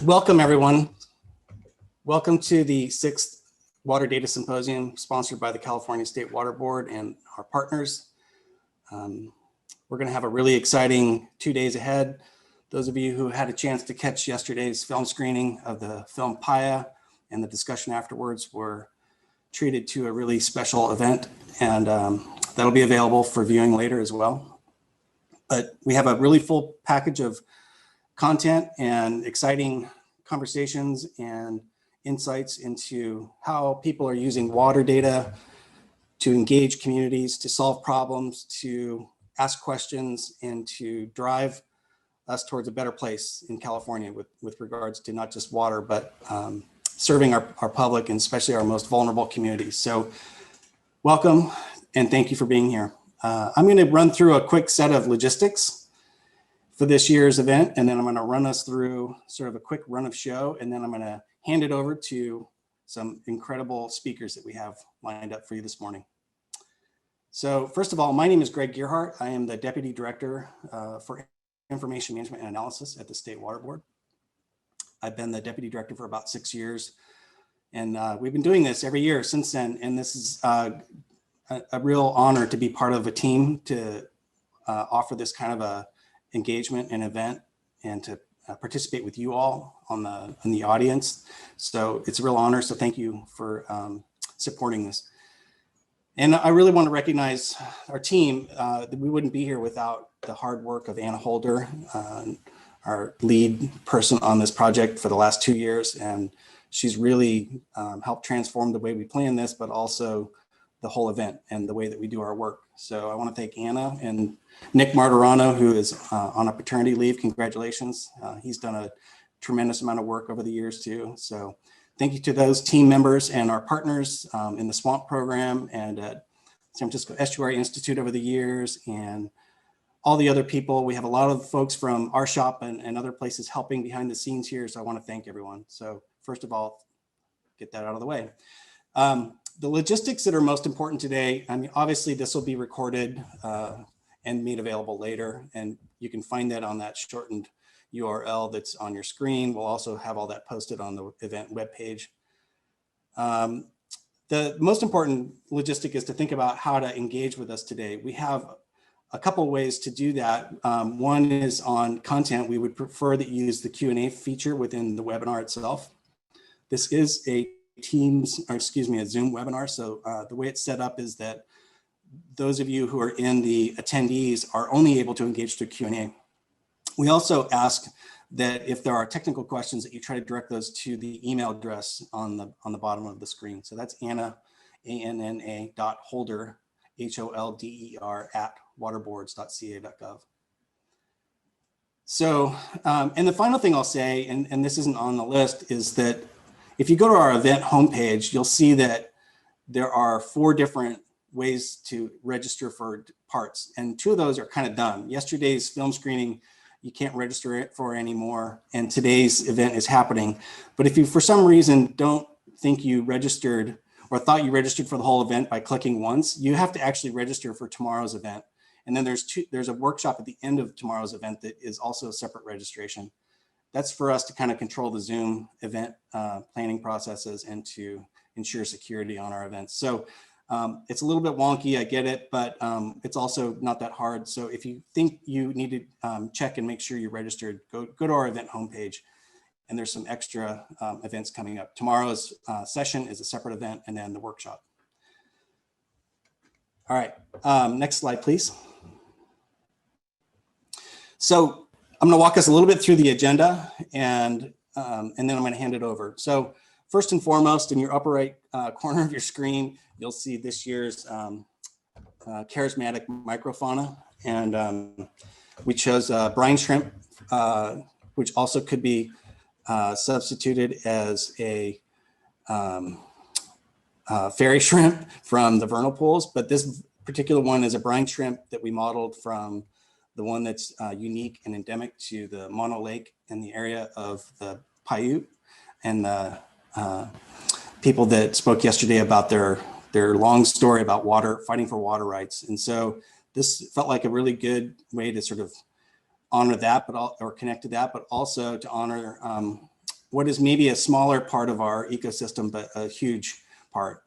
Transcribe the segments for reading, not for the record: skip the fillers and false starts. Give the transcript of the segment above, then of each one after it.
Welcome, everyone. Welcome to the 6th Water Data Symposium, sponsored by the California State Water Board and our partners. We're going to have a really exciting 2 days ahead. Those of you who had a chance to catch yesterday's film screening of the film Paya and the discussion afterwards were treated to a really special event, and that'll be available for viewing later as well. But we have a really full package of content and exciting conversations and insights into how people are using water data to engage communities, to solve problems, to ask questions, and to drive us towards a better place in California with regards to not just water, but serving our public and especially our most vulnerable communities. So welcome and thank you for being here. I'm going to run through a quick set of logistics for this year's event, and then I'm going to run us through sort of a quick run of show, and then I'm going to hand it over to some incredible speakers that we have lined up for you this morning. So first of all, my name is Greg Gearheart. I am the Deputy Director for Information Management and Analysis at the State Water Board. I've been the Deputy Director for about 6 years, and we've been doing this every year since then, and this is a real honor to be part of a team to offer this kind of a engagement and event and to participate with you all in the audience. So it's a real honor. So thank you for supporting this. And I really want to recognize our team. That we wouldn't be here without the hard work of Anna Holder, our lead person on this project for the last 2 years. And she's really helped transform the way we plan this, but also the whole event and the way that we do our work. So I want to thank Anna and Nick Martirano, who is on a paternity leave. Congratulations. He's done a tremendous amount of work over the years too. So thank you to those team members and our partners in the SWAMP program and at San Francisco Estuary Institute over the years, and all the other people. We have a lot of folks from our shop and other places helping behind the scenes here. So I want to thank everyone. So first of all, get that out of the way. The logistics that are most important today, I mean, obviously this will be recorded and made available later, and you can find that on that shortened URL that's on your screen. We'll also have all that posted on the event webpage. The most important logistic is to think about how to engage with us today. We have a couple of ways to do that. One is on content. We would prefer that you use the Q&A feature within the webinar itself. This is a Zoom webinar. So the way it's set up is that those of you who are in the attendees are only able to engage through Q&A. We also ask that if there are technical questions that you try to direct those to the email address on the bottom of the screen. So that's Anna, ANNA.Holder, HOLDER @waterboards.ca.gov. So, and the final thing I'll say, and this isn't on the list, is that if you go to our event homepage, you'll see that there are 4 different ways to register for parts, and 2 of those are kind of done. Yesterday's film screening, you can't register it for anymore, and today's event is happening. But if you, for some reason, don't think you registered or thought you registered for the whole event by clicking once, you have to actually register for tomorrow's event. And then there's a workshop at the end of tomorrow's event that is also a separate registration. That's for us to kind of control the Zoom event planning processes and to ensure security on our events. So it's a little bit wonky, I get it, but it's also not that hard. So if you think you need to check and make sure you're registered, go to our event homepage, and there's some extra events coming up. Tomorrow's session is a separate event, and then the workshop. All right, next slide, please. So I'm going to walk us a little bit through the agenda, and then I'm going to hand it over. So first and foremost, in your upper right corner of your screen, you'll see this year's charismatic microfauna, and we chose brine shrimp, which also could be substituted as a fairy shrimp from the vernal pools, but this particular one is a brine shrimp that we modeled from the one that's unique and endemic to the Mono Lake in the area of the Paiute, and the people that spoke yesterday about their long story about water, fighting for water rights. And so this felt like a really good way to sort of honor that, or connect to that, but also to honor what is maybe a smaller part of our ecosystem, but a huge part.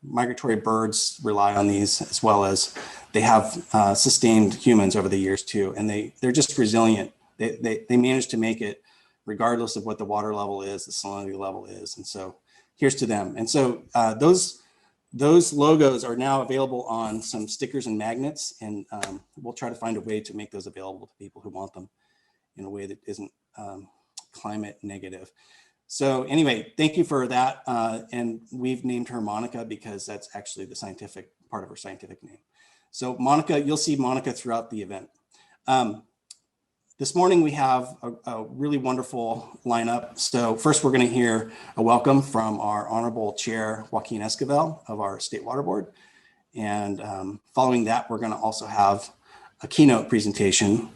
Migratory birds rely on these, as well as they have sustained humans over the years too, and they're just resilient. They manage to make it regardless of what the water level is, the salinity level is, and so here's to them. And so those logos are now available on some stickers and magnets, and we'll try to find a way to make those available to people who want them in a way that isn't climate negative. So anyway, thank you for that. And we've named her Monica because that's actually the scientific part of her scientific name. So Monica, you'll see Monica throughout the event. This morning we have a really wonderful lineup. So first we're going to hear a welcome from our Honorable Chair, Joaquin Esquivel of our State Water Board. And following that, we're going to also have a keynote presentation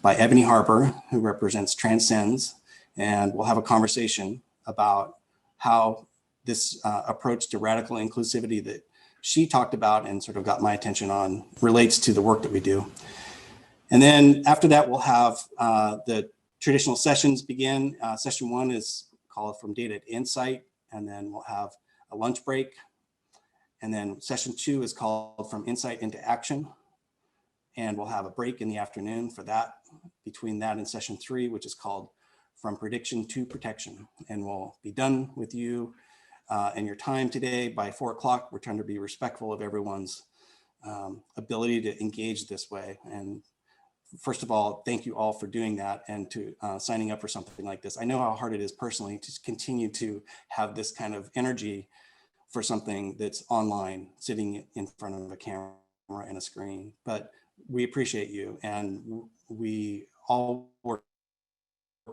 by Ebony Harper, who represents TRANScends. And we'll have a conversation about how this approach to radical inclusivity that she talked about and sort of got my attention on relates to the work that we do. And then after that, we'll have the traditional sessions begin. Session 1 is called From Data to Insight, and then we'll have a lunch break. And then session 2 is called From Insight into Action. And we'll have a break in the afternoon for that, between that and session 3, which is called From Prediction to Protection. And we'll be done with you and your time today by 4 o'clock. We're trying to be respectful of everyone's ability to engage this way. And first of all, thank you all for doing that and to signing up for something like this. I know how hard it is personally to continue to have this kind of energy for something that's online, sitting in front of a camera and a screen, but we appreciate you, and we all work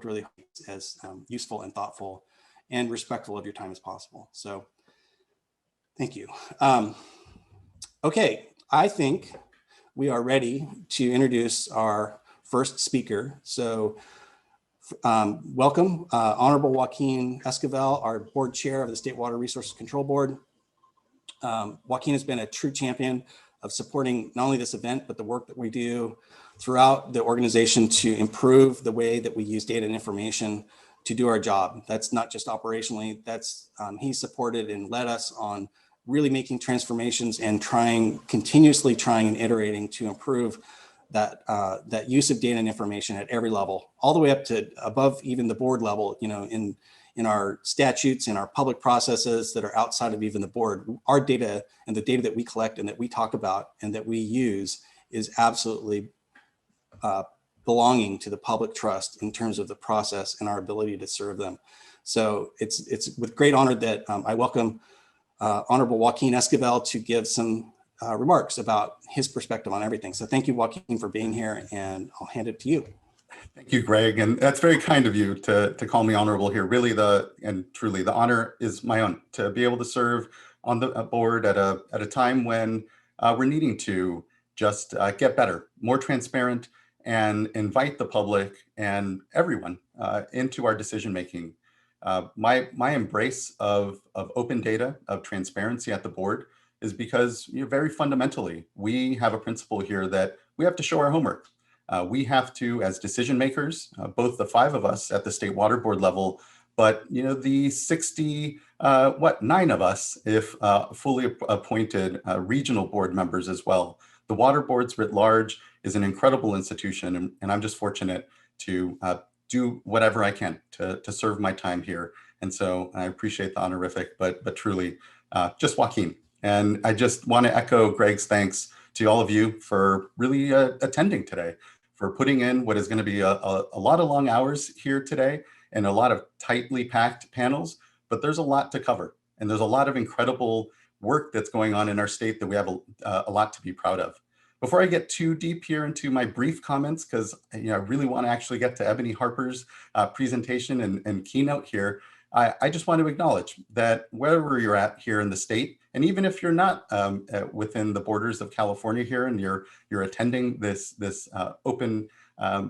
really as useful and thoughtful and respectful of your time as possible. So thank you. Okay, I think we are ready to introduce our first speaker. So welcome, Honorable Joaquin Esquivel, our board chair of the State Water Resources Control Board. Joaquin has been a true champion of supporting not only this event, but the work that we do throughout the organization to improve the way that we use data and information to do our job. That's not just operationally, that's he supported and led us on really making transformations and continuously trying and iterating to improve that that use of data and information at every level, all the way up to above even the board level, you know, in our statutes, in our public processes that are outside of even the board. Our data and the data that we collect and that we talk about and that we use is absolutely belonging to the public trust in terms of the process and our ability to serve them. So it's with great honor that I welcome Honorable Joaquin Esquivel to give some remarks about his perspective on everything. So thank you, Joaquin, for being here, and I'll hand it to you. Thank you, Greg, and that's very kind of you to call me honorable here. Really, truly, the honor is my own to be able to serve on the board at a time when we're needing to just get better, more transparent, and invite the public and everyone into our decision making. My embrace of open data, of transparency at the board, is because very fundamentally we have a principle here that we have to show our homework. We have to, as decision makers, both the 5 of us at the State Water Board level, but the 9 of us, if fully appointed regional board members as well. The water boards writ large is an incredible institution, and I'm just fortunate to do whatever I can to serve my time here. And so I appreciate the honorific, but truly just Joaquin. And I just want to echo Greg's thanks to all of you for really attending today, for putting in what is going to be a lot of long hours here today and a lot of tightly packed panels, but there's a lot to cover. And there's a lot of incredible work that's going on in our state that we have a lot to be proud of. Before I get too deep here into my brief comments, because I really want to actually get to Ebony Harper's presentation and keynote here, I just want to acknowledge that wherever you're at here in the state, and even if you're not within the borders of California here and you're attending this open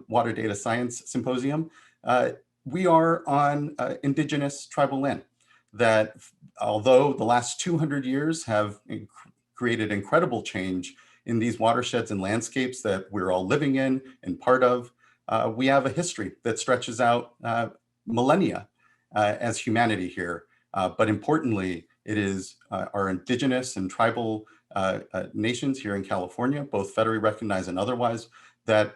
water data science symposium, we are on indigenous tribal land that, although the last 200 years have created incredible change in these watersheds and landscapes that we're all living in and part of, we have a history that stretches out millennia. as humanity here. But importantly, it is our indigenous and tribal nations here in California, both federally recognized and otherwise, that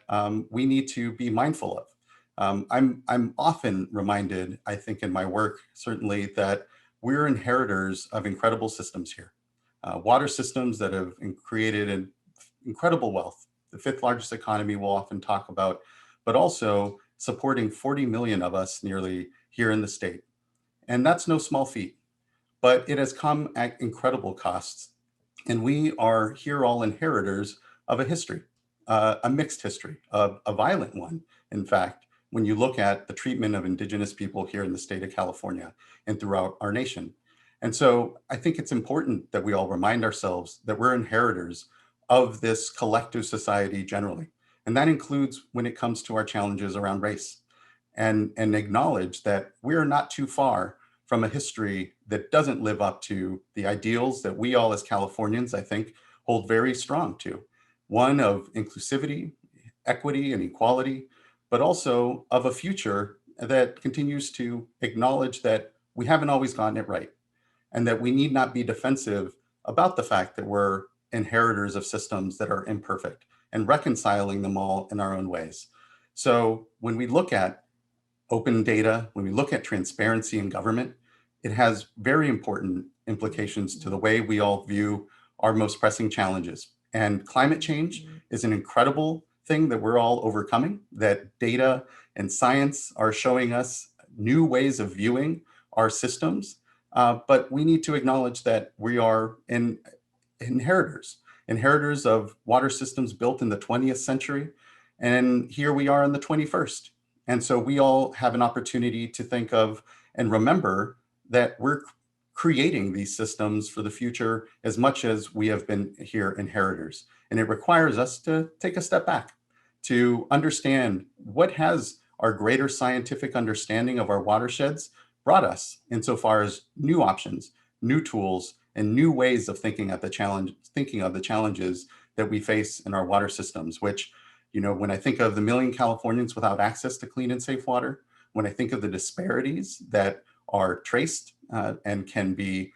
we need to be mindful of. I'm often reminded, I think in my work, certainly, that we're inheritors of incredible systems here. Water systems that have created an incredible wealth, the fifth largest economy we'll often talk about, but also supporting 40 million of us nearly here in the state. And that's no small feat, but it has come at incredible costs. And we are here all inheritors of a history, a mixed history, a violent one, in fact, when you look at the treatment of indigenous people here in the state of California and throughout our nation. And so I think it's important that we all remind ourselves that we're inheritors of this collective society generally. And that includes when it comes to our challenges around race, and acknowledge that we're not too far from a history that doesn't live up to the ideals that we all as Californians, I think, hold very strong to. One of inclusivity, equity, and equality, but also of a future that continues to acknowledge that we haven't always gotten it right, and that we need not be defensive about the fact that we're inheritors of systems that are imperfect and reconciling them all in our own ways. So when we look at open data, when we look at transparency in government, it has very important implications to the way we all view our most pressing challenges. And climate change is an incredible thing that we're all overcoming, that data and science are showing us new ways of viewing our systems. But we need to acknowledge that we are inheritors of water systems built in the 20th century. And here we are in the 21st. And so we all have an opportunity to think of and remember that we're creating these systems for the future as much as we have been here inheritors. And it requires us to take a step back, to understand what has our greater scientific understanding of our watersheds brought us insofar as new options, new tools, and new ways of thinking of the challenges that we face in our water systems, which, you know, when I think of the million Californians without access to clean and safe water, when I think of the disparities that are traced and can be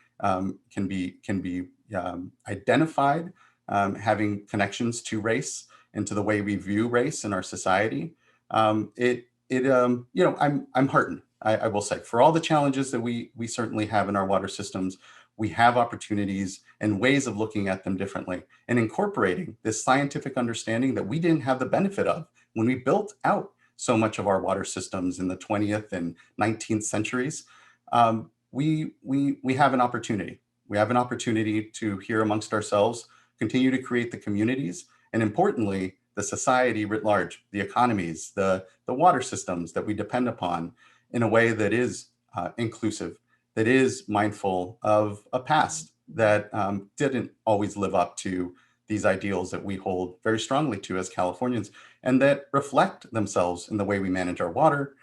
identified, having connections to race and to the way we view race in our society, you know, I'm heartened. I will say, for all the challenges that we certainly have in our water systems, we have opportunities and ways of looking at them differently and incorporating this scientific understanding that we didn't have the benefit of when we built out so much of our water systems in the 20th and 19th centuries. We have an opportunity. We have an opportunity to, here amongst ourselves, continue to create the communities, and importantly, the society writ large, the economies, the water systems that we depend upon in a way that is inclusive, that is mindful of a past that didn't always live up to these ideals that we hold very strongly to as Californians, and that reflect themselves in the way we manage our water,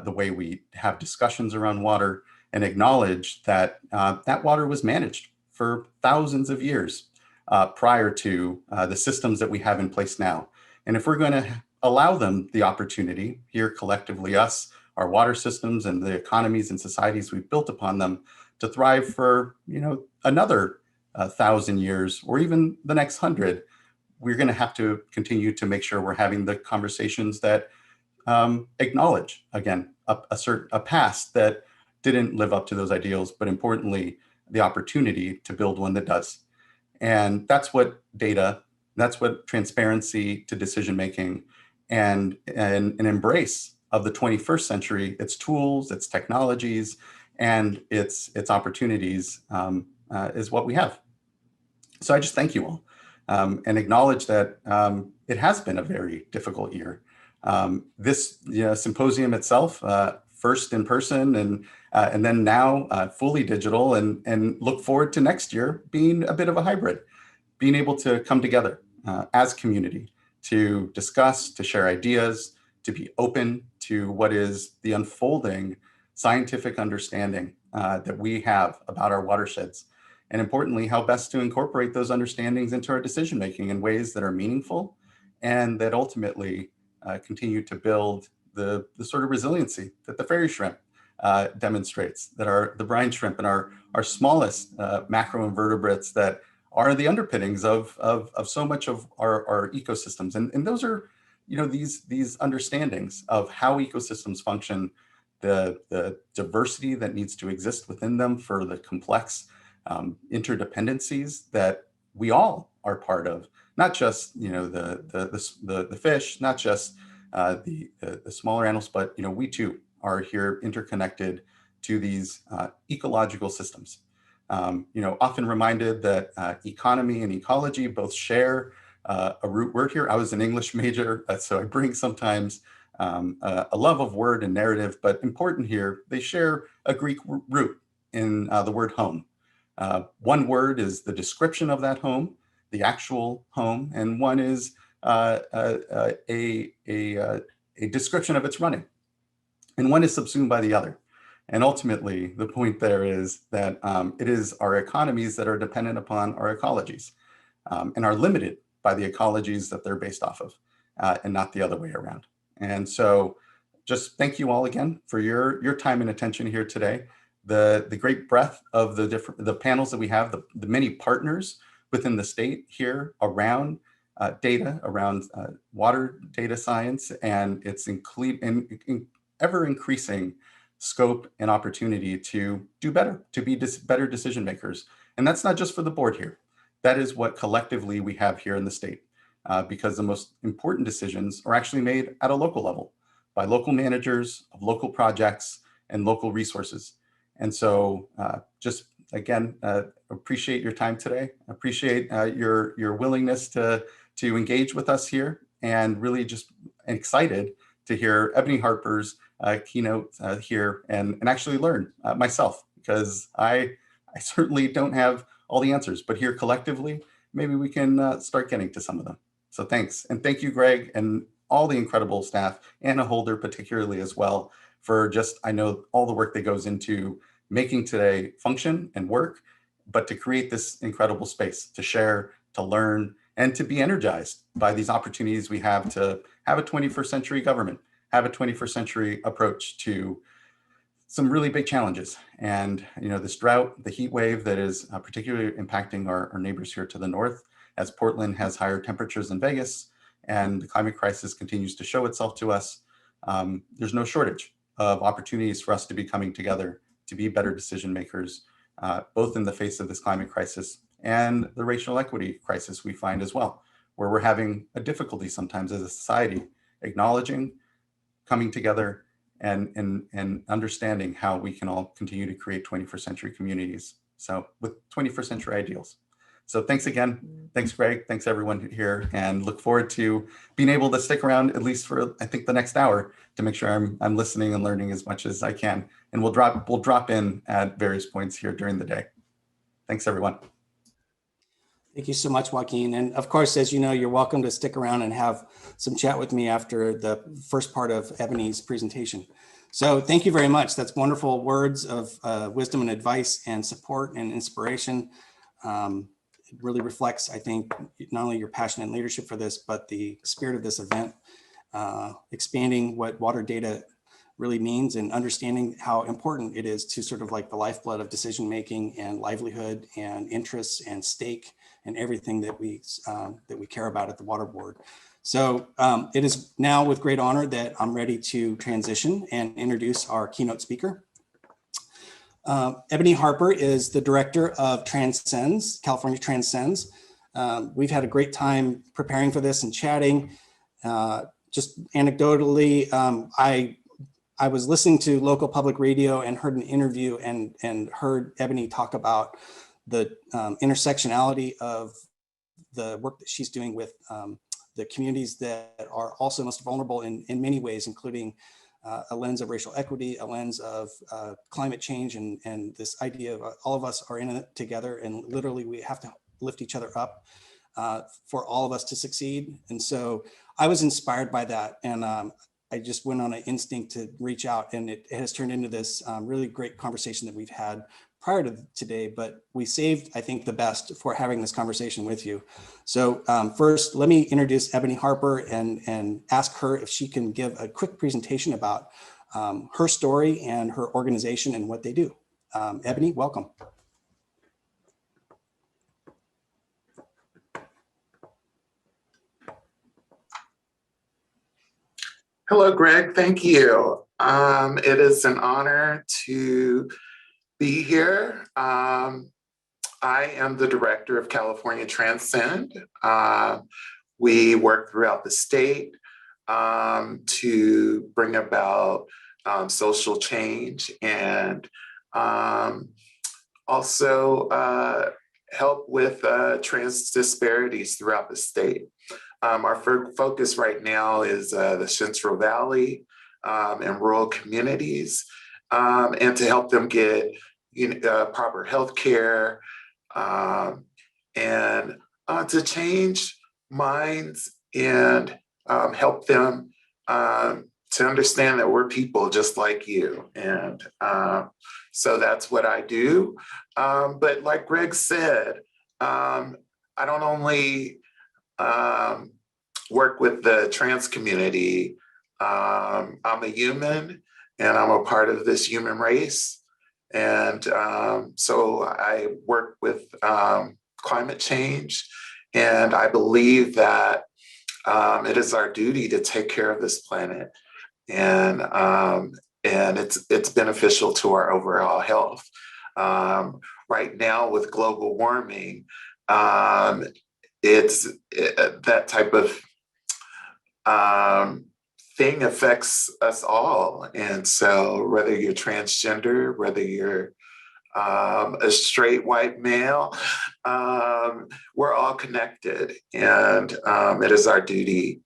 the way we have discussions around water, and acknowledge that that water was managed for thousands of years prior to the systems that we have in place now. And if we're going to allow them the opportunity here collectively, us, our water systems, and the economies and societies we've built upon them to thrive for, you know, another 1,000 years or even the next 100, we're going to have to continue to make sure we're having the conversations that acknowledge, again, a past that didn't live up to those ideals, but importantly, the opportunity to build one that does. And that's what data, that's what transparency to decision-making and an embrace of the 21st century, its tools, its technologies, and its opportunities is what we have. So I just thank you all and acknowledge that it has been a very difficult year. This symposium itself, first in person and then now fully digital, and look forward to next year being a bit of a hybrid, being able to come together as community to discuss, to share ideas, to be open to what is the unfolding scientific understanding that we have about our watersheds. And importantly, how best to incorporate those understandings into our decision-making in ways that are meaningful and that ultimately continue to build the sort of resiliency that the fairy shrimp demonstrates, that are the brine shrimp and our smallest macroinvertebrates that are the underpinnings of so much of our ecosystems. And those are, these understandings of how ecosystems function, the diversity that needs to exist within them for the complex interdependencies that we all are part of, not just, the fish, not just the smaller animals, but, we too are here interconnected to these ecological systems. Often reminded that economy and ecology both share a root word here. I was an English major, so I bring sometimes a love of word and narrative, but important here, they share a Greek root in the word home. One word is the description of that home, the actual home, and one is a description of its running, and one is subsumed by the other. And ultimately, the point there is that it is our economies that are dependent upon our ecologies and are limited by the ecologies that they're based off of, and not the other way around. And so just thank you all again for your time and attention here today. The great breadth of the panels that we have, the many partners within the state here around data, around water data science, and its ever increasing scope and opportunity to do better, to be better decision makers. And that's not just for the board here. That is what collectively we have here in the state, because the most important decisions are actually made at a local level by local managers of local projects and local resources. And so just again, appreciate your time today. Appreciate your willingness to engage with us here, and really just excited to hear Ebony Harper's keynote here and actually learn myself, because I certainly don't have all the answers, but here collectively, maybe we can start getting to some of them. So thanks. And thank you, Greg, and all the incredible staff, Anna Holder particularly as well, for just, I know all the work that goes into making today function and work, but to create this incredible space to share, to learn, and to be energized by these opportunities we have to have a 21st century government, have a 21st century approach to some really big challenges. And this drought, the heat wave that is particularly impacting our neighbors here to the north, as Portland has higher temperatures than Vegas, and the climate crisis continues to show itself to us, there's no shortage of opportunities for us to be coming together to be better decision makers, both in the face of this climate crisis and the racial equity crisis we find as well, where we're having a difficulty sometimes as a society acknowledging, coming together, and understanding how we can all continue to create 21st century communities. So with 21st century ideals. So thanks again. Thanks, Greg. Thanks everyone here, and look forward to being able to stick around at least for, I think, the next hour to make sure I'm listening and learning as much as I can. And we'll drop in at various points here during the day. Thanks, everyone. Thank you so much, Joaquin. And of course, as you know, you're welcome to stick around and have some chat with me after the first part of Ebony's presentation. So thank you very much. That's wonderful words of wisdom and advice and support and inspiration. It really reflects, I think, not only your passion and leadership for this, but the spirit of this event, expanding what water data really means and understanding how important it is to sort of like the lifeblood of decision-making and livelihood and interests and stake and everything that we care about at the Water Board. So it is now with great honor that I'm ready to transition and introduce our keynote speaker. Ebony Harper is the director of TRANScends, California TRANScends. We've had a great time preparing for this and chatting. Just anecdotally, I was listening to local public radio and heard an interview and heard Ebony talk about the intersectionality of the work that she's doing with the communities that are also most vulnerable in many ways, including a lens of racial equity, a lens of climate change, and this idea of all of us are in it together, and literally we have to lift each other up for all of us to succeed. And so I was inspired by that, and I just went on an instinct to reach out, and it has turned into this really great conversation that we've had prior to today, but we saved, I think, the best for having this conversation with you. So first, let me introduce Ebony Harper and ask her if she can give a quick presentation about her story and her organization and what they do. Ebony, welcome. Hello, Greg. Thank you. It is an honor to be here. I am the director of California TRANScend. We work throughout the state to bring about social change and also help with trans disparities throughout the state. Our focus right now is the Central Valley and rural communities, and to help them get proper health care and to change minds and help them to understand that we're people just like you. And so that's what I do. But like Greg said, I don't only work with the trans community. I'm a human and I'm a part of this human race. And so I work with climate change, and I believe that it is our duty to take care of this planet, and it's beneficial to our overall health. Right now with global warming, that type of thing affects us all. And so whether you're transgender, whether you're a straight white male, we're all connected. And it is our duty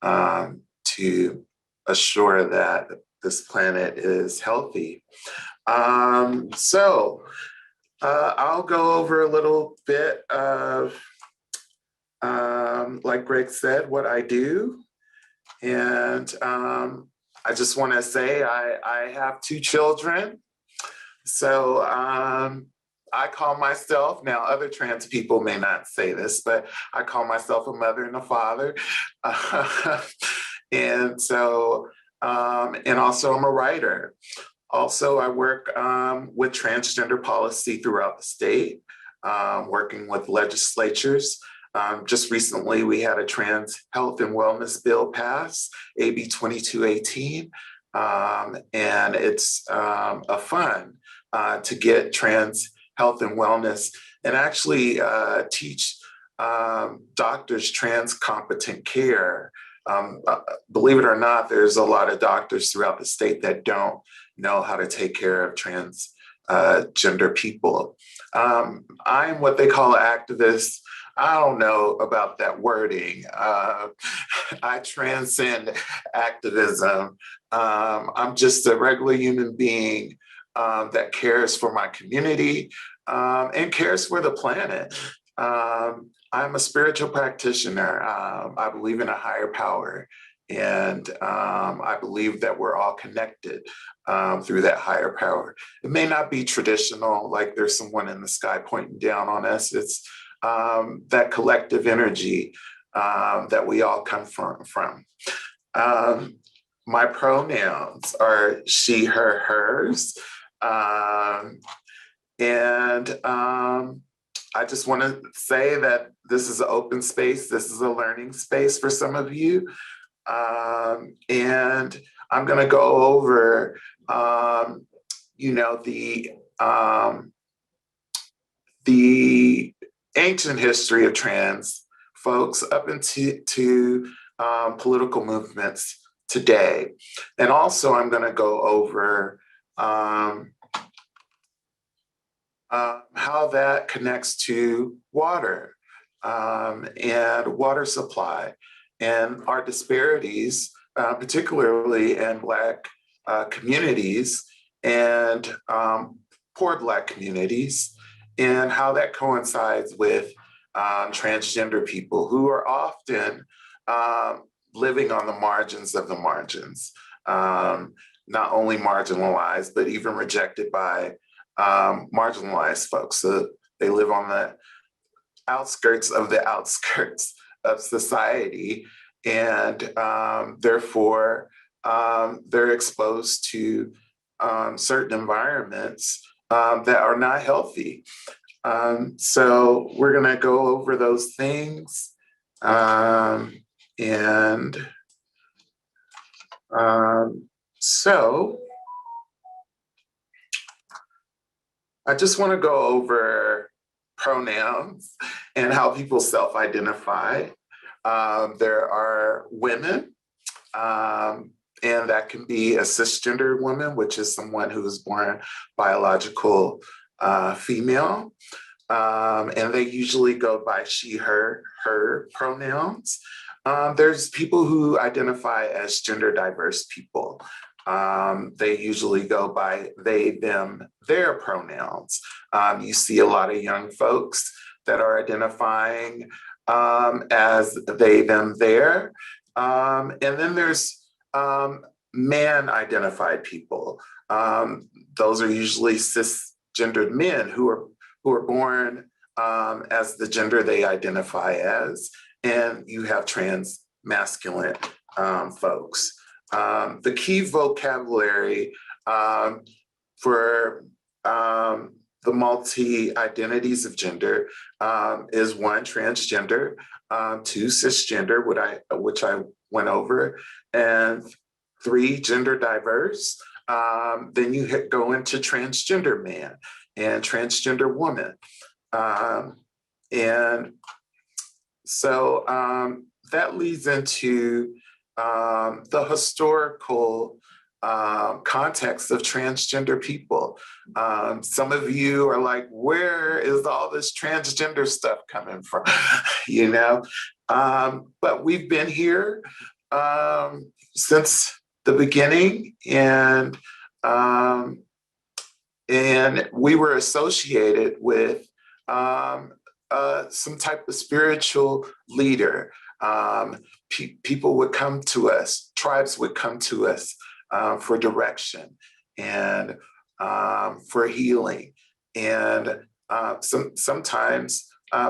to assure that this planet is healthy. So I'll go over a little bit of like Greg said, what I do. And I just want to say I have 2 children. So I call myself, now other trans people may not say this, but I call myself a mother and a father. And so, and also I'm a writer. Also, I work with transgender policy throughout the state, working with legislatures. Just recently, we had a trans health and wellness bill pass, AB 2218, and it's a fund to get trans health and wellness and actually teach doctors trans competent care. Believe it or not, there's a lot of doctors throughout the state that don't know how to take care of trans gender people. I'm what they call an activist. I don't know about that wording. I transcend activism. I'm just a regular human being that cares for my community and cares for the planet. I'm a spiritual practitioner. I believe in a higher power. And I believe that we're all connected through that higher power. It may not be traditional, like there's someone in the sky pointing down on us. It's that collective energy that we all come from. My pronouns are she, her, hers. And I just want to say that this is an open space. This is a learning space for some of you. And I'm going to go over, the ancient history of trans folks up into political movements today. And also I'm going to go over how that connects to water and water supply and our disparities, particularly in Black communities and poor Black communities, and how that coincides with transgender people who are often living on the margins of the margins, not only marginalized, but even rejected by marginalized folks. So they live on the outskirts of society, and therefore they're exposed to certain environments that are not healthy. So we're going to go over those things. So I just want to go over pronouns and how people self-identify. There are women, and that can be a cisgender woman, which is someone who is born biological female. And they usually go by she, her pronouns. There's people who identify as gender diverse people. They usually go by they, them, their pronouns. You see a lot of young folks that are identifying as they, them, their. And then there's man identified people. Those are usually cisgendered men who are born as the gender they identify as, and you have trans masculine folks. The key vocabulary for the multi-identities of gender is 1, transgender, 2, cisgender, which I went over, and 3, gender diverse. Then you go into transgender man and transgender woman. And so that leads into the historical context of transgender people. Some of you are like, where is all this transgender stuff coming from? You know, but we've been here since the beginning, and we were associated with some type of spiritual leader. People would come to us, tribes would come to us for direction and for healing, and sometimes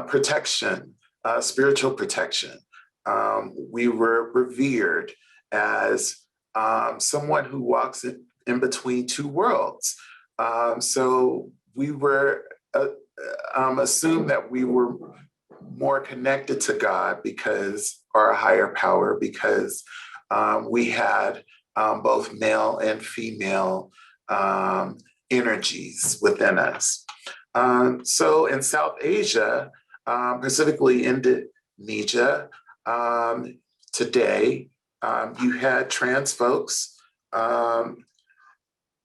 protection, spiritual protection. We were revered as someone who walks in between two worlds. So we were assumed that we were more connected to God because, or a higher power, because we had both male and female energies within us. So in South Asia, specifically Indonesia, today, you had trans folks,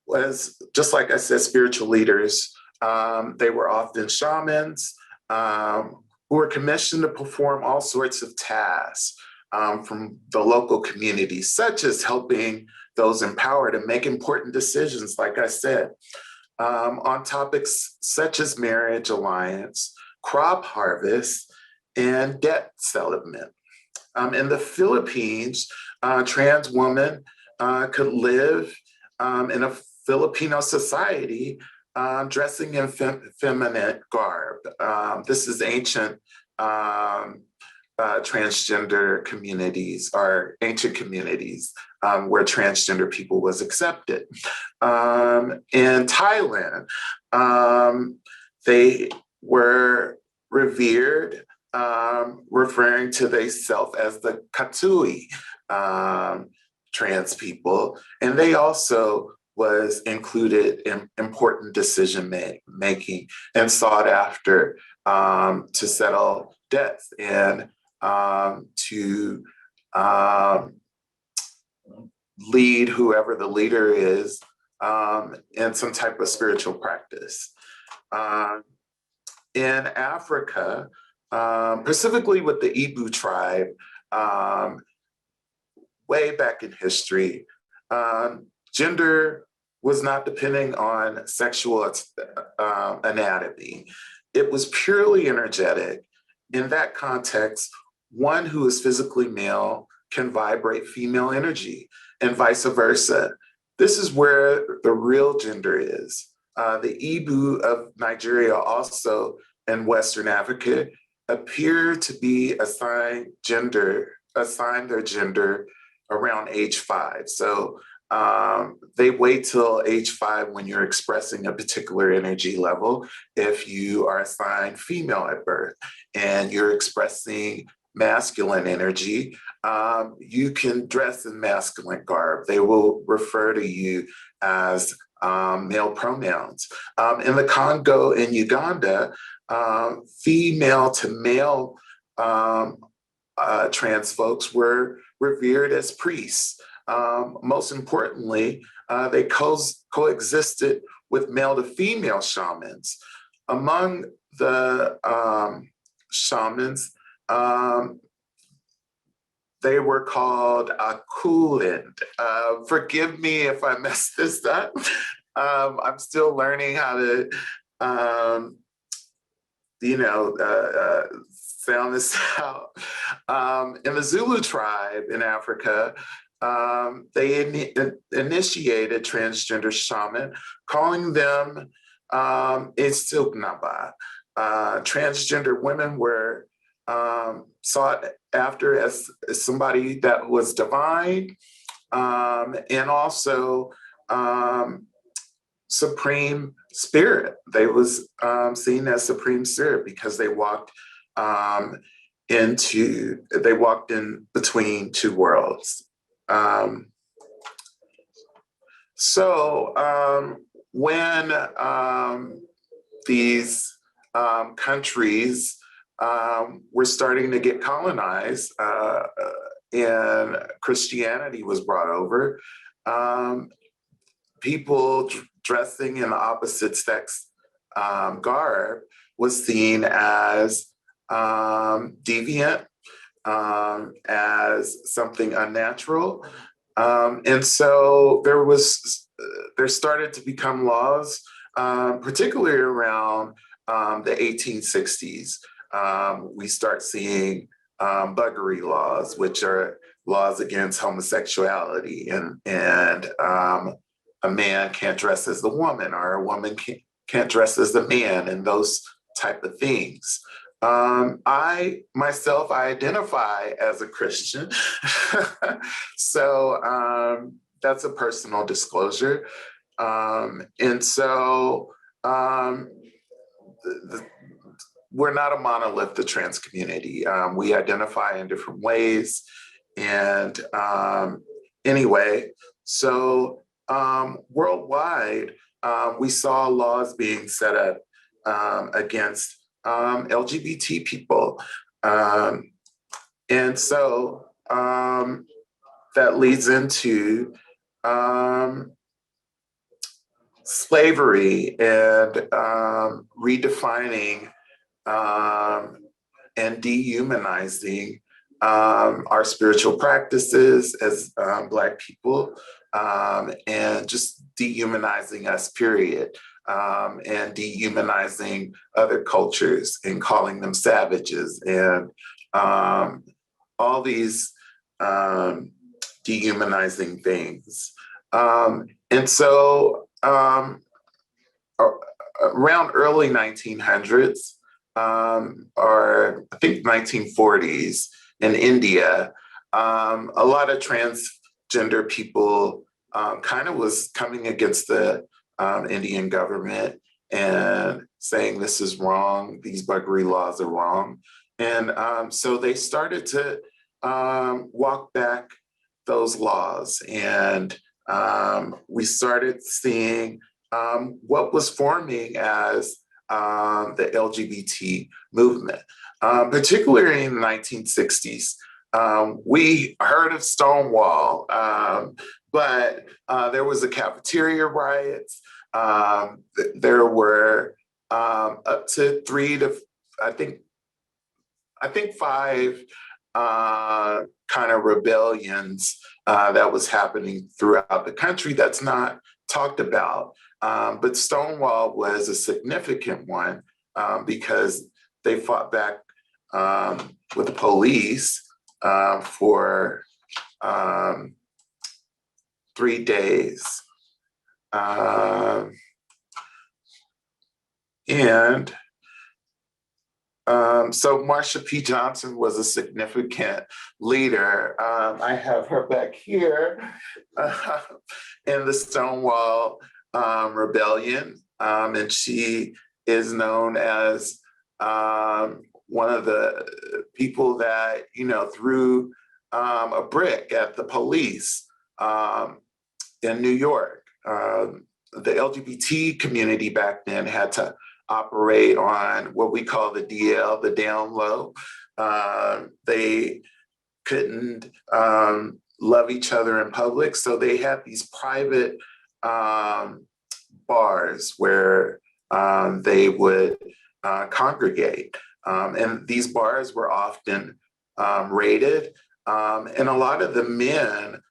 was just like I said, spiritual leaders. They were often shamans who were commissioned to perform all sorts of tasks from the local community, such as helping those empowered to make important decisions, like I said, on topics such as marriage, alliance, crop harvest, and debt settlement. In the Philippines, trans women could live in a Filipino society dressing in feminine garb. This is ancient transgender communities, or ancient communities where transgender people was accepted. In Thailand, they were revered, referring to themselves as the Katui trans people, and they also was included in important decision making and sought after to settle debts and to lead whoever the leader is in some type of spiritual practice. In Africa, specifically with the Ibu tribe, way back in history, gender was not depending on sexual anatomy. It was purely energetic. In that context, one who is physically male can vibrate female energy and vice versa. This is where the real gender is. The Ibu of Nigeria, also in Western Africa, appear to be assigned their gender around age 5. So they wait till age 5 when you're expressing a particular energy level. If you are assigned female at birth and you're expressing masculine energy, you can dress in masculine garb. They will refer to you as male pronouns. In the Congo and Uganda, female to male trans folks were revered as priests. Most importantly, they coexisted with male to female shamans. Among the shamans, they were called Akulind. Forgive me if I messed this up. I'm still learning how to, sound this out. In the Zulu tribe in Africa, they initiated transgender shaman, calling them Istilgnaba. Transgender women were sought after as somebody that was divine, and also supreme spirit. They was seen as supreme spirit because they walked in between two worlds. When these countries were starting to get colonized and Christianity was brought over, people dressing in the opposite sex garb was seen as deviant, as something unnatural. And so there started to become laws, particularly around the 1860s. We start seeing buggery laws, which are laws against homosexuality, and a man can't dress as the woman, or a woman can't dress as the man, and those type of things. I myself, I identify as a Christian. So that's a personal disclosure. And so we're not a monolith, the trans community. We identify in different ways. And anyway, so worldwide, we saw laws being set up against LGBT people. And so that leads into slavery and redefining and dehumanizing our spiritual practices as Black people, and just dehumanizing us, period. And dehumanizing other cultures and calling them savages, and all these dehumanizing things. And so around early 1900s, or I think 1940s in India, a lot of transgender people kind of was coming against the Indian government and saying this is wrong, these buggery laws are wrong. And so they started to walk back those laws, and we started seeing what was forming as the LGBT movement, particularly in the 1960s. We heard of Stonewall, but there was a cafeteria riots. There were up to 3 to, I think 5 kind of rebellions that was happening throughout the country that's not talked about. But Stonewall was a significant one because they fought back with the police for 3 days. And So Marsha P. Johnson was a significant leader. I have her back here in the Stonewall Rebellion, and she is known as one of the people that, threw a brick at the police in New York. The LGBT community back then had to operate on what we call the DL, the down low. They couldn't love each other in public, so they had these private bars where they would congregate. And these bars were often raided, and a lot of the men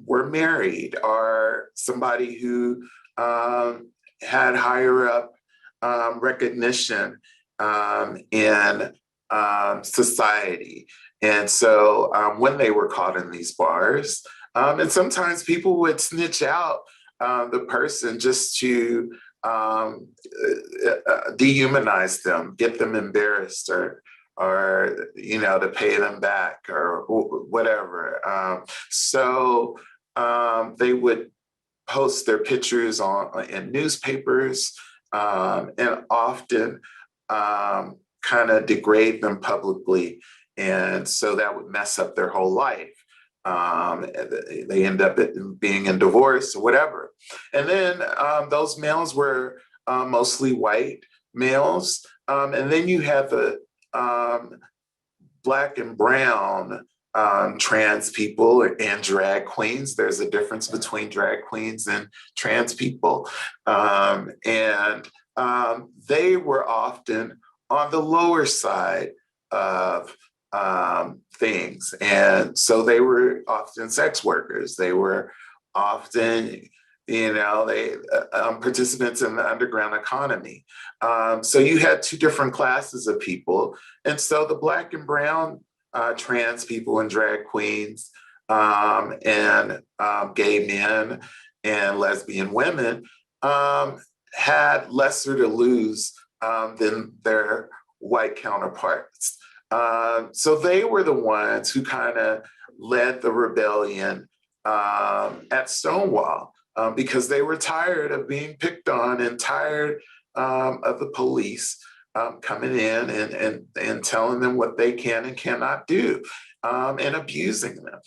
were married or somebody who had higher up recognition in society. And so when they were caught in these bars, and sometimes people would snitch out the person just to dehumanize them, get them embarrassed, or to pay them back or whatever. So they would post their pictures in newspapers, and often kind of degrade them publicly. And so that would mess up their whole life. They end up being in divorce or whatever. And then those males were mostly white males. And then you have the Black and brown trans people and drag queens. There's a difference between drag queens and trans people. And they were often on the lower side of things. And so they were often sex workers. They were often, they participants in the underground economy. So you had two different classes of people. And so the Black and brown trans people and drag queens and gay men and lesbian women had lesser to lose than their white counterparts. So they were the ones who kind of led the rebellion at Stonewall because they were tired of being picked on and tired of the police coming in and telling them what they can and cannot do and abusing them.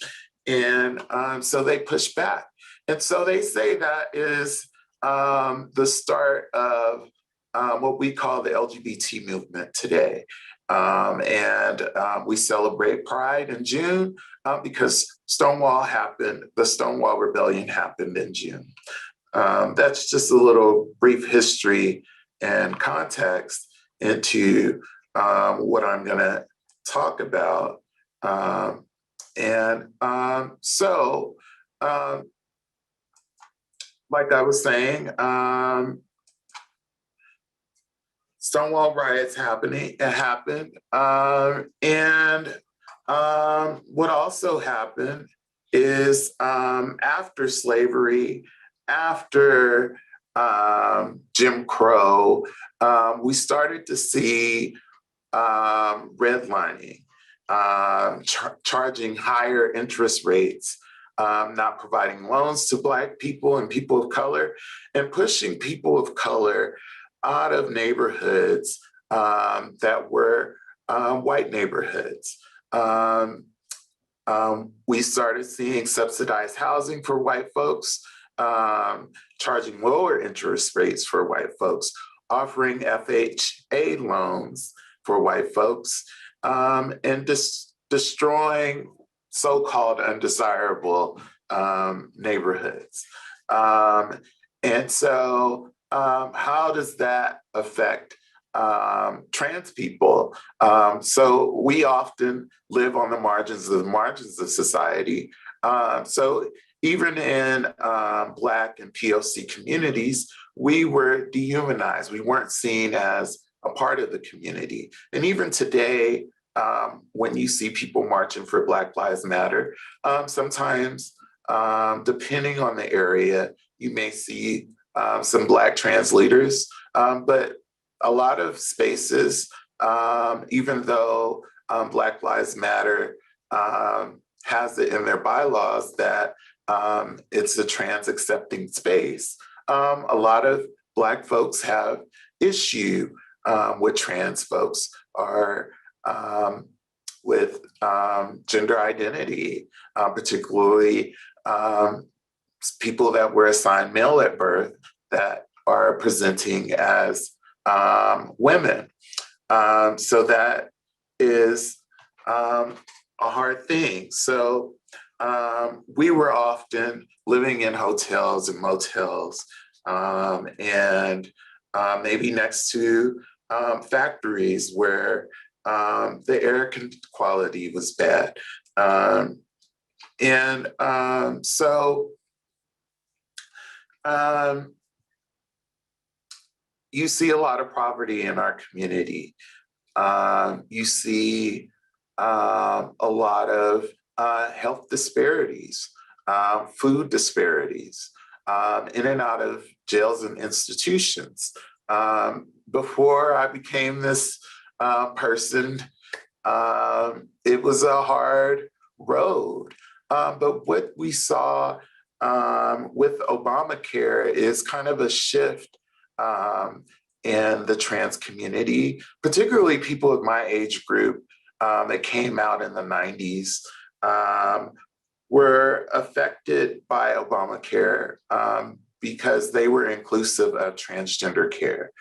And so they pushed back. And so they say that is the start of what we call the LGBT movement today. And we celebrate Pride in June because Stonewall happened, the Stonewall Rebellion happened in June. That's just a little brief history and context into what I'm gonna talk about. So, like I was saying, Stonewall riots happened. And what also happened is after slavery, after Jim Crow, we started to see redlining, charging higher interest rates, not providing loans to Black people and people of color, and pushing people of color out of neighborhoods that were white neighborhoods. We started seeing subsidized housing for white folks, charging lower interest rates for white folks, offering FHA loans for white folks, and destroying so-called undesirable neighborhoods. And so how does that affect trans people? So we often live on the margins of society. So even in Black and POC communities, we were dehumanized. We weren't seen as a part of the community. And even today, when you see people marching for Black Lives Matter, sometimes, depending on the area, you may see some Black trans leaders, but a lot of spaces, even though Black Lives Matter has it in their bylaws that it's a trans accepting space, a lot of Black folks have issue with trans folks or with gender identity, particularly people that were assigned male at birth that are presenting as women. So that is a hard thing. So we were often living in hotels and motels and maybe next to factories where the air quality was bad. You see a lot of poverty in our community. You see a lot of health disparities, food disparities, in and out of jails and institutions. Before I became this person, it was a hard road. But what we saw with Obamacare is kind of a shift in the trans community, particularly people of my age group that came out in the 90s, were affected by Obamacare because they were inclusive of transgender care.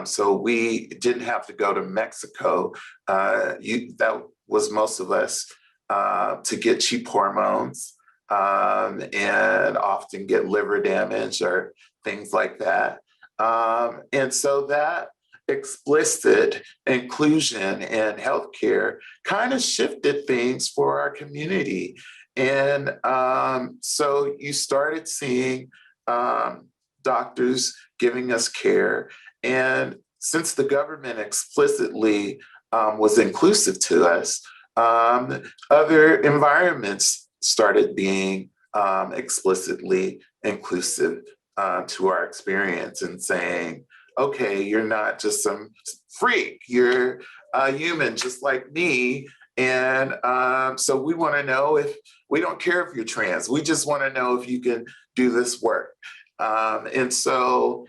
So we didn't have to go to Mexico. That was most of us to get cheap hormones and often get liver damage or things like that. And so that explicit inclusion in healthcare kind of shifted things for our community. And so you started seeing doctors giving us care. And since the government explicitly was inclusive to us, other environments started being explicitly inclusive to our experience and saying, okay, you're not just some freak, you're a human just like me. And so we want to know if, we don't care if you're trans, we just want to know if you can do this work. And so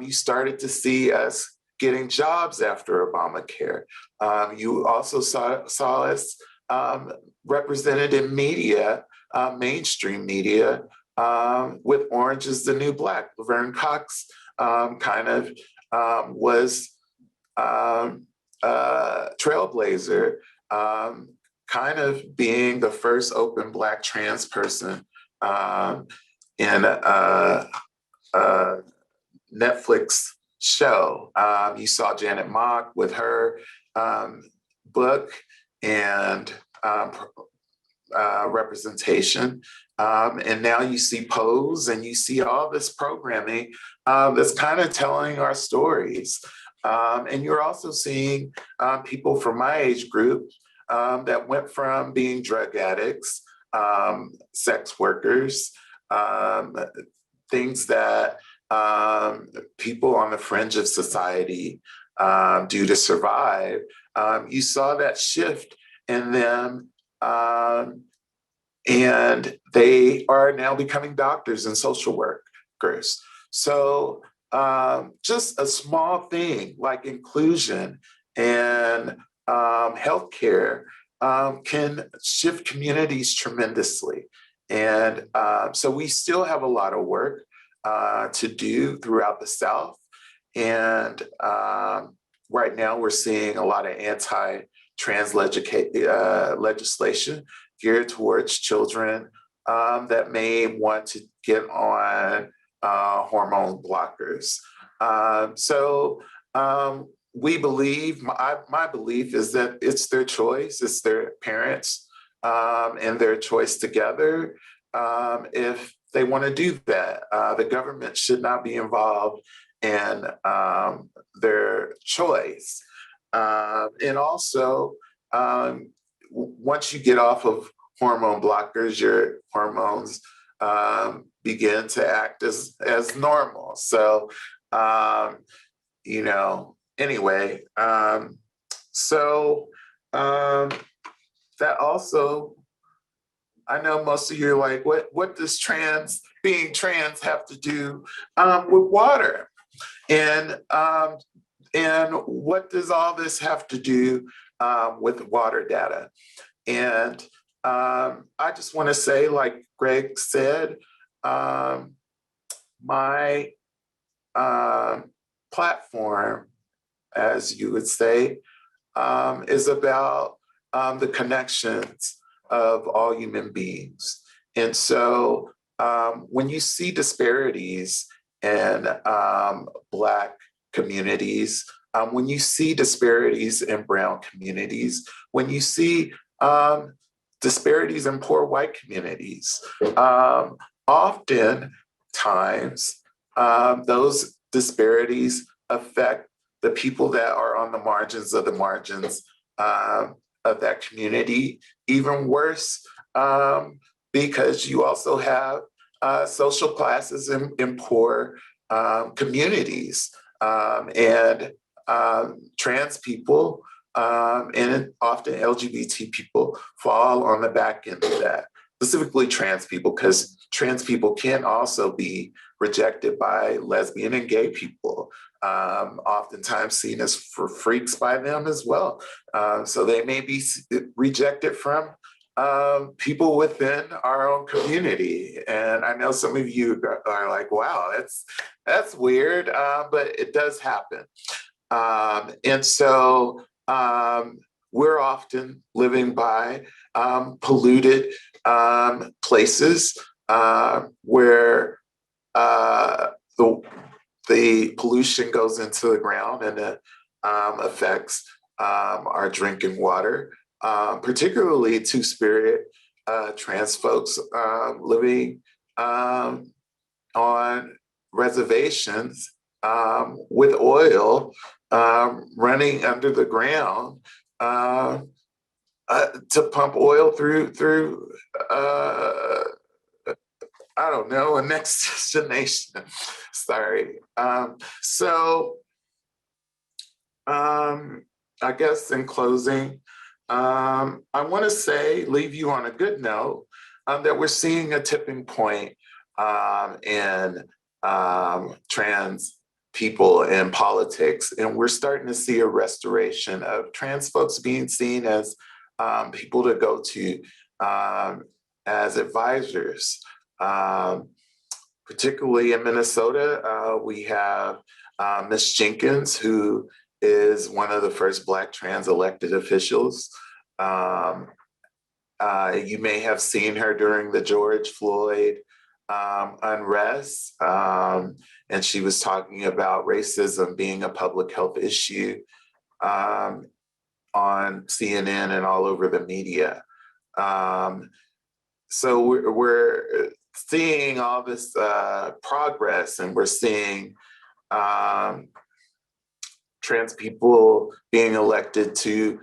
you started to see us getting jobs after Obamacare. You also saw us represented in media, mainstream media, with Orange is the New Black. Laverne Cox kind of was a trailblazer, kind of being the first open Black trans person in a Netflix show. You saw Janet Mock with her book and representation. And now you see Pose and you see all this programming that's kind of telling our stories. And you're also seeing people from my age group that went from being drug addicts, sex workers, things that people on the fringe of society do to survive. You saw that shift in them, and they are now becoming doctors and social workers. So just a small thing like inclusion and healthcare can shift communities tremendously. And so we still have a lot of work to do throughout the South. And right now we're seeing a lot of anti-trans legislation geared towards children that may want to get on hormone blockers. So we believe, my belief is that it's their choice, it's their parents and their choice together. If they want to do that, the government should not be involved in their choice. And also, once you get off of hormone blockers, your hormones begin to act as normal. So, you know, anyway, So that also, I know most of you are like, what does being trans have to do with water? And what does all this have to do with water data? And I just want to say, like Greg said, my platform, as you would say, is about the connections of all human beings. And so when you see disparities in Black communities, when you see disparities in Brown communities, when you see disparities in poor white communities, oftentimes those disparities affect the people that are on the margins of the margins of that community. Even worse, because you also have social classes in poor communities, and trans people and often LGBT people fall on the back end of that. Specifically trans people, because trans people can also be rejected by lesbian and gay people, oftentimes seen as freaks by them as well. So they may be rejected from people within our own community. And I know some of you are like, wow, that's weird, but it does happen. And so we're often living by polluted places where the pollution goes into the ground and it affects our drinking water, particularly Two-Spirit trans folks living on reservations with oil running under the ground to pump oil through I don't know, a next destination. Sorry. So I guess in closing, I want to say, leave you on a good note, that we're seeing a tipping point in trans people in politics, and we're starting to see a restoration of trans folks being seen as people to go to as advisors. Particularly in Minnesota, we have Ms. Jenkins, who is one of the first Black trans elected officials. You may have seen her during the George Floyd unrest, and she was talking about racism being a public health issue on CNN and all over the media. So we're seeing all this progress, and we're seeing trans people being elected to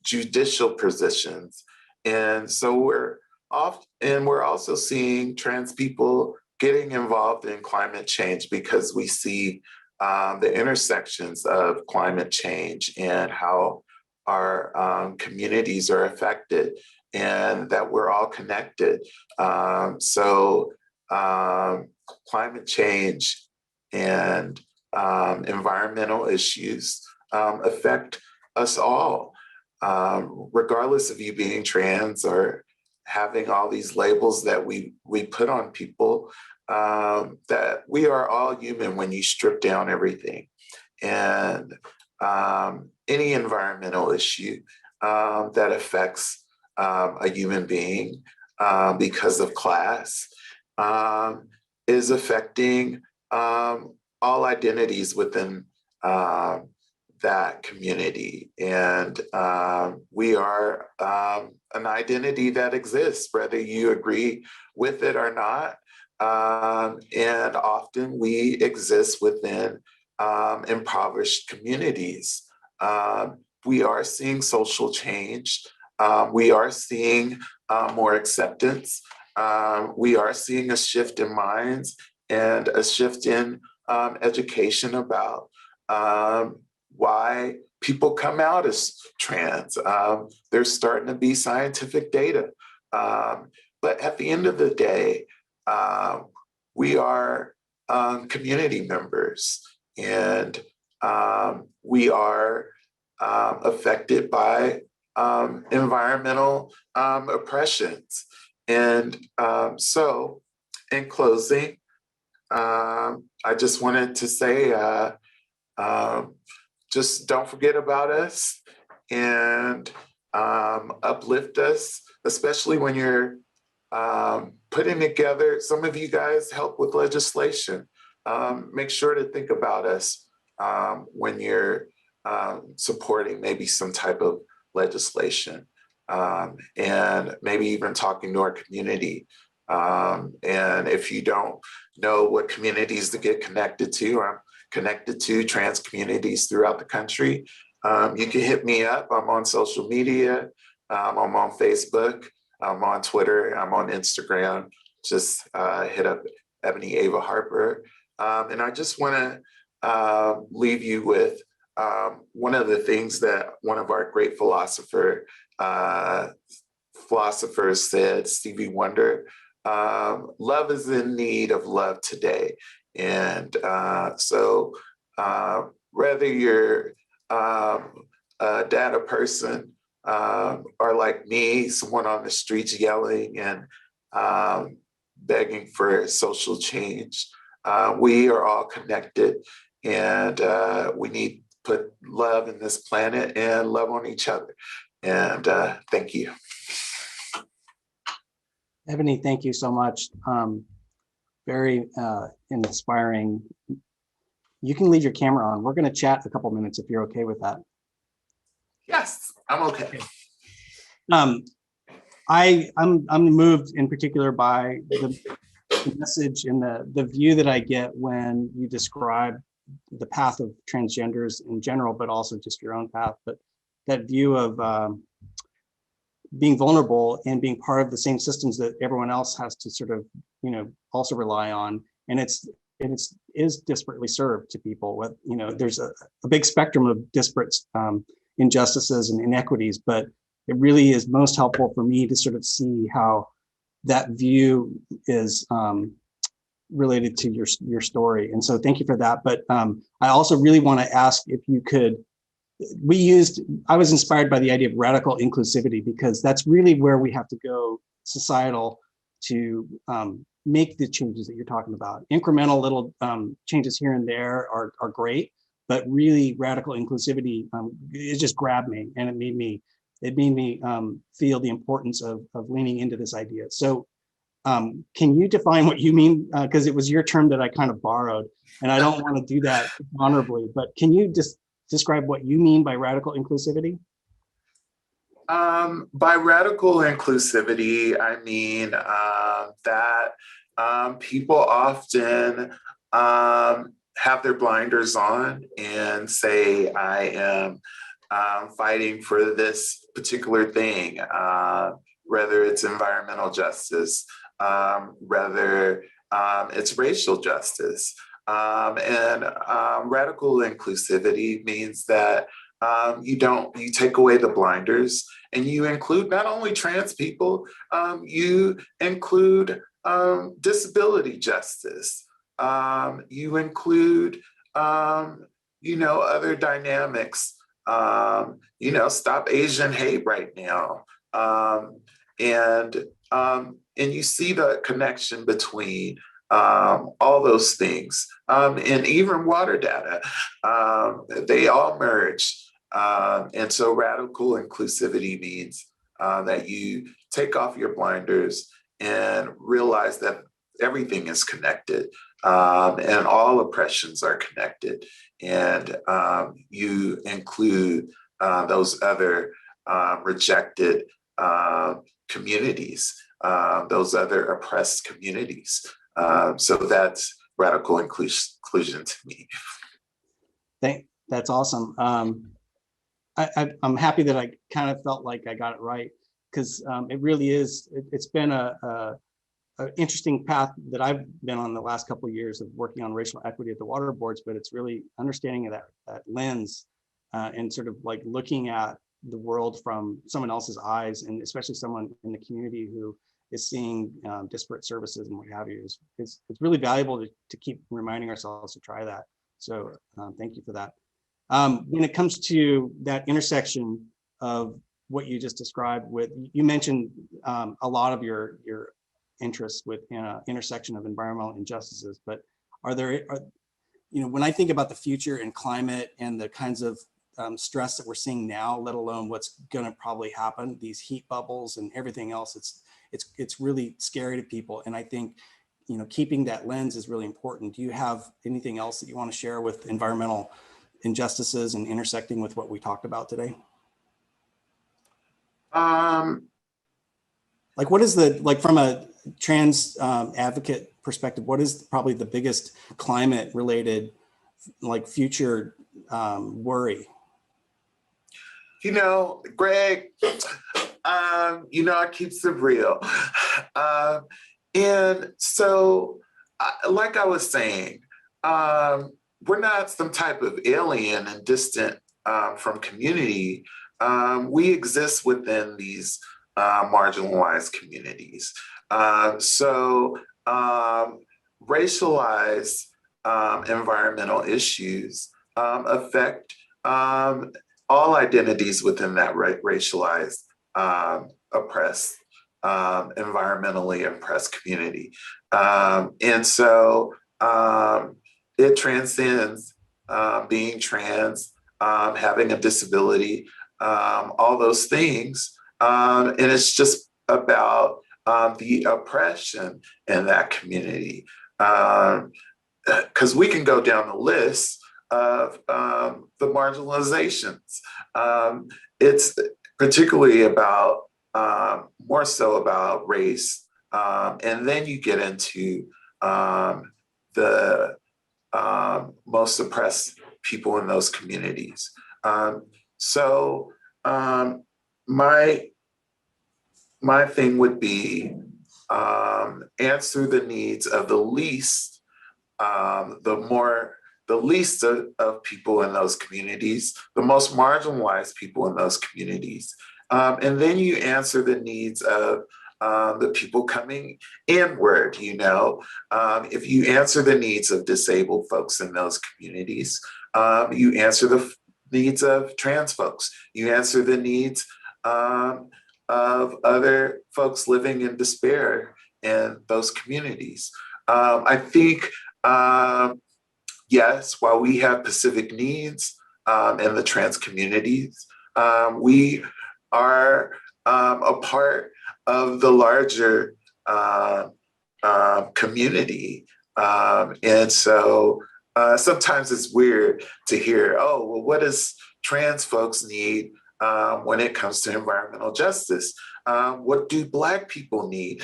judicial positions. And so we're also seeing trans people getting involved in climate change, because we see the intersections of climate change and how our communities are affected, and that we're all connected. So climate change and environmental issues affect us all, regardless of you being trans or having all these labels that we put on people, that we are all human when you strip down everything. And any environmental issue that affects a human being because of class is affecting all identities within that community. And we are an identity that exists, whether you agree with it or not. And often we exist within impoverished communities. We are seeing social change. We are seeing more acceptance. We are seeing a shift in minds and a shift in education about why people come out as trans. There's starting to be scientific data. But at the end of the day, we are community members, and we are affected by environmental oppressions. And so, in closing, I just wanted to say, just don't forget about us and uplift us, especially when you're putting together. Some of you guys help with legislation. Make sure to think about us when you're supporting maybe some type of legislation, and maybe even talking to our community. And if you don't know what communities to get connected to, I'm connected to trans communities throughout the country. You can hit me up. I'm on social media. I'm on Facebook. I'm on Twitter. I'm on Instagram. Just hit up Ebony Ava Harper. And I just want to leave you with one of the things that one of our great philosophers said, Stevie Wonder. Love is in need of love today. And so whether you're a data person or like me, someone on the streets yelling and begging for social change, we are all connected, and we need to put love in this planet and love on each other. And thank you. Ebony, thank you so much. Very inspiring. You can leave your camera on. We're going to chat a couple minutes if you're okay with that. Yes, I'm okay. I'm moved in particular by the message and the view that I get when you describe the path of transgenders in general, but also just your own path. But that view of being vulnerable and being part of the same systems that everyone else has to sort of, also rely on, and it is disparately served to people. With there's a big spectrum of disparate injustices and inequities, but it really is most helpful for me to sort of see how that view is related to your story. And so thank you for that. But I also really want to ask if you could. I was inspired by the idea of radical inclusivity, because that's really where we have to go societal to make the changes that you're talking about. Incremental little changes here and there are great, but really radical inclusivity, it just grabbed me, and it made me feel the importance of leaning into this idea. So can you define what you mean? Because it was your term that I kind of borrowed, and I don't want to do that honorably, but can you just describe what you mean by radical inclusivity? By radical inclusivity, I mean that people often have their blinders on and say, I am fighting for this particular thing, whether it's environmental justice, whether it's racial justice. And radical inclusivity means that you take away the blinders and you include not only trans people, you include disability justice, you include other dynamics, stop Asian hate right now, and you see the connection between all those things, and even water data, they all merge. And so radical inclusivity means that you take off your blinders and realize that everything is connected, and all oppressions are connected. And you include those other rejected communities, those other oppressed communities. So that's radical inclusion to me. That's awesome. I'm happy that I kind of felt like I got it right, because it really is. It's been a interesting path that I've been on the last couple of years of working on racial equity at the water boards, but it's really understanding that lens and sort of like looking at the world from someone else's eyes, and especially someone in the community who is seeing disparate services and what have you. It's really valuable to keep reminding ourselves to try that. So thank you for that. When it comes to that intersection of what you just described with, you mentioned a lot of your interests with intersection of environmental injustices, but when I think about the future and climate and the kinds of stress that we're seeing now, let alone what's going to probably happen, these heat bubbles and everything else, it's really scary to people. And I think, keeping that lens is really important. Do you have anything else that you want to share with environmental injustices and intersecting with what we talked about today? Like, what is from a trans advocate perspective, what is probably the biggest climate related future worry? Greg, I keep it real. And so, like I was saying, we're not some type of alien and distant from community. We exist within these marginalized communities. So racialized environmental issues affect all identities within that racialized, oppressed, environmentally oppressed community. And so it transcends being trans, having a disability, all those things. And it's just about the oppression in that community. Because we can go down the list of the marginalizations. It's particularly about, more so about race. And then you get into the most oppressed people in those communities. So my thing would be answer the needs of the least, the least of people in those communities, the most marginalized people in those communities. And then you answer the needs of the people coming inward, if you answer the needs of disabled folks in those communities, you answer the needs of trans folks, you answer the needs of other folks living in despair in those communities. I think, yes, while we have specific needs in the trans communities, we are a part of the larger community. And so sometimes it's weird to hear, oh, well, what does trans folks need when it comes to environmental justice? What do Black people need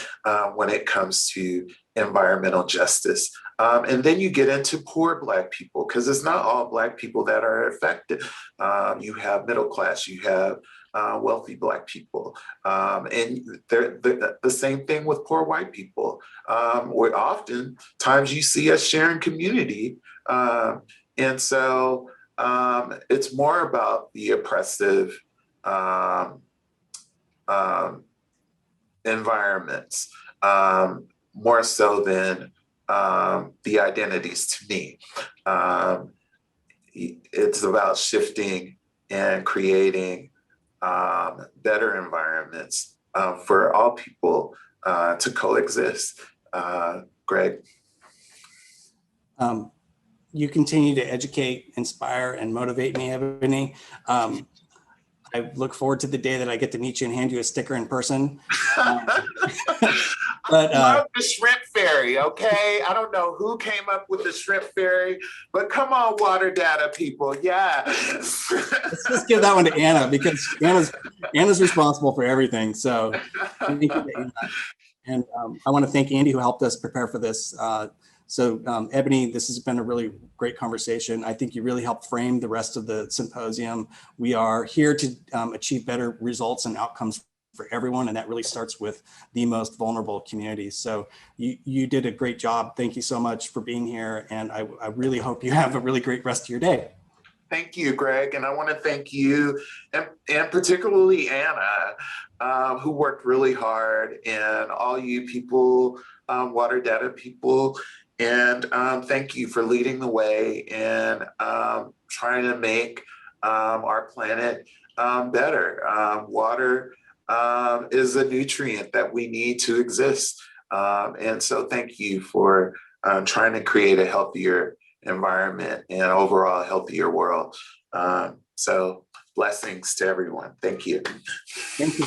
when it comes to environmental justice? And then you get into poor Black people, because it's not all Black people that are affected. You have middle class, you have wealthy Black people. And they're the same thing with poor white people. Where oftentimes you see us sharing community. And so it's more about the oppressive environments, more so than the identities to me. It's about shifting and creating better environments for all people to coexist. Greg? You continue to educate, inspire, and motivate me, Ebony. I look forward to the day that I get to meet you and hand you a sticker in person. I love the shrimp fairy, okay? I don't know who came up with the shrimp fairy, but come on, water data people, yeah. Let's just give that one to Anna, because Anna's responsible for everything. So thank you to Anna. And I want to thank Andy, who helped us prepare for this. Ebony, this has been a really great conversation. I think you really helped frame the rest of the symposium. We are here to achieve better results and outcomes for everyone, and that really starts with the most vulnerable communities. So you did a great job. Thank you so much for being here, and I really hope you have a really great rest of your day. Thank you, Greg. And I want to thank you and particularly Anna, who worked really hard, and all you people, water data people. And thank you for leading the way in trying to make our planet better. Water is a nutrient that we need to exist. And so thank you for trying to create a healthier environment and overall healthier world. So blessings to everyone. Thank you. Thank you.